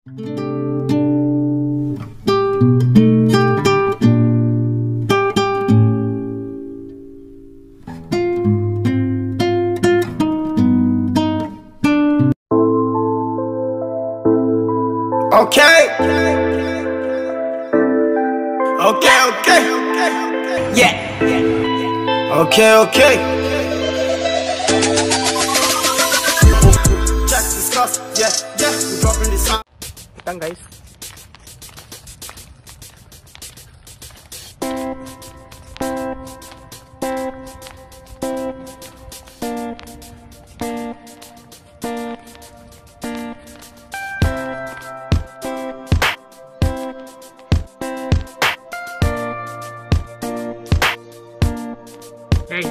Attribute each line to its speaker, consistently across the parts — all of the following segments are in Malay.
Speaker 1: Okay. Okay. Yeah. Okay. Just discuss. Yeah. We're dropping this song. Done, guys. Hey.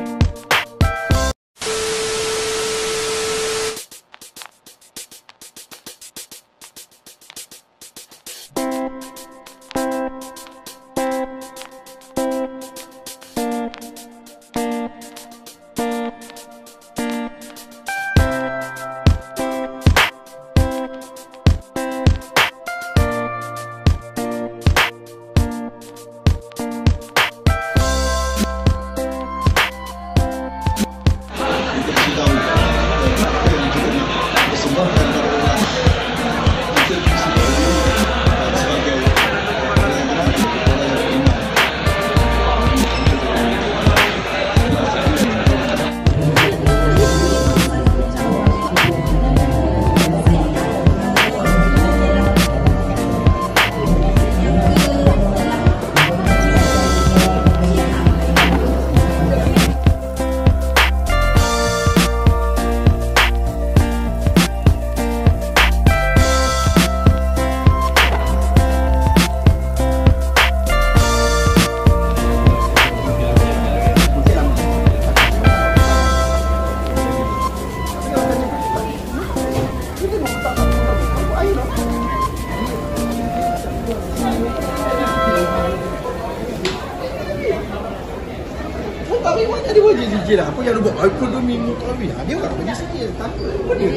Speaker 2: Tapi mana dia wajib sikit lah. Apa yang dia buat ekonomi mutawi lah. Dia orang bagi sikit. Takut apa dia?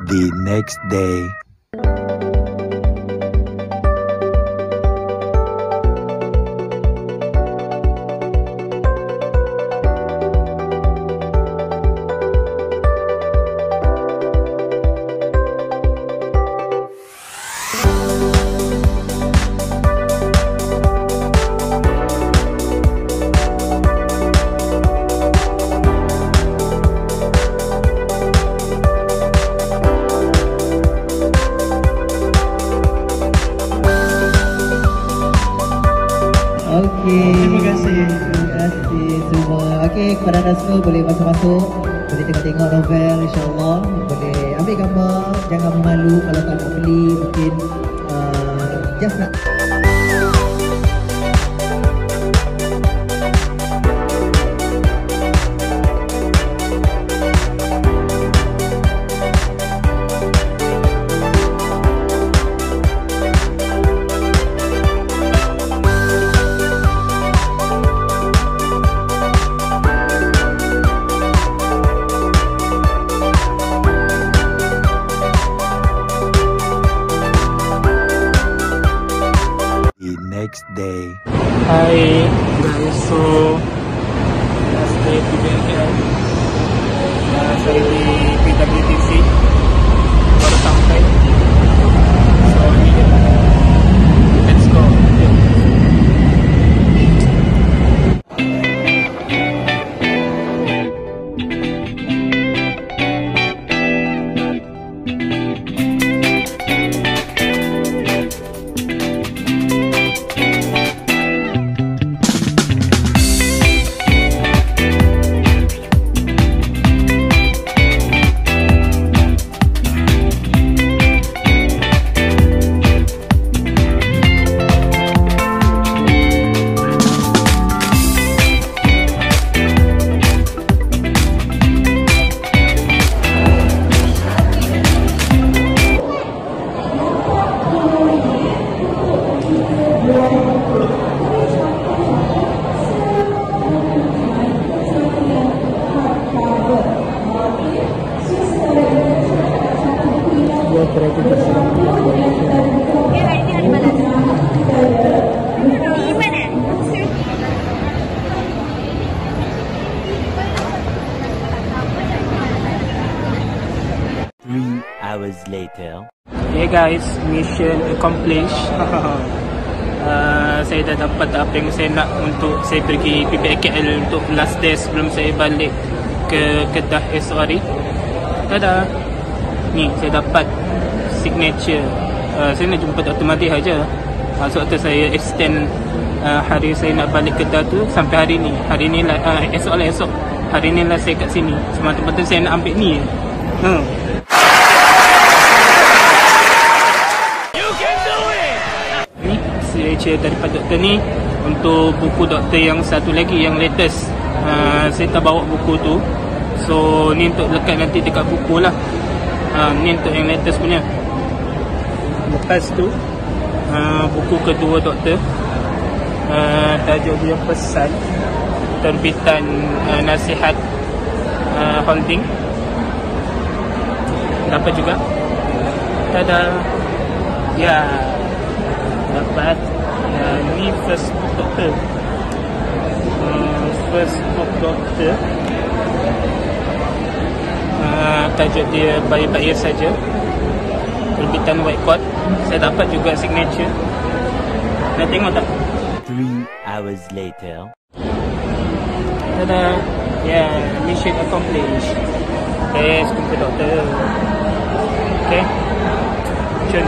Speaker 3: The next day.
Speaker 4: Terima kasih semua. Okey, kepada anda semua boleh masuk-masuk, boleh tengok-tengok novel, insyaAllah. Boleh ambil gambar, jangan malu kalau tak nak beli, mungkin just nak.
Speaker 3: Next day.
Speaker 5: Hi guys, so last day to BNKL. Saya di PWTC baru sampai. So let's go. Try kita serang.
Speaker 6: Hari ni hari malam. Di mana?
Speaker 3: 3 hours later.
Speaker 5: Okay guys, mission accomplished. Saya dah dapat apa yang saya nak untuk saya pergi PPKL untuk last day sebelum saya balik ke Kedah esok hari. Tada! Ni, saya dapat signature. Saya nak jumpa Dr. Madih aja. Sebab tu saya extend hari saya nak balik Kedah tu sampai hari ni. Hari ni lah, esok lah esok. Hari ni lah saya kat sini. Semata-mata saya nak ambil ni. Ni signature daripada doktor ni. Untuk buku doktor yang satu lagi, yang latest, saya tak bawa buku tu. So ni untuk lekat nanti dekat buku lah. Ni untuk yang latest punya. Lepas tu buku kedua doktor, tajuk dia Pesan, terbitan Nasihat Holding. Dapat juga. Tada. Ya, dapat. Ni first book doktor. First book doktor. Tajuk dia Bayi-Bayi Saja, terbitan White Coat. Saya dapat juga signature. Nak tengok tak?
Speaker 3: 3 hours later.
Speaker 5: Tada. Ya, mission accomplished. Jumpa doktor. Okay, Cun.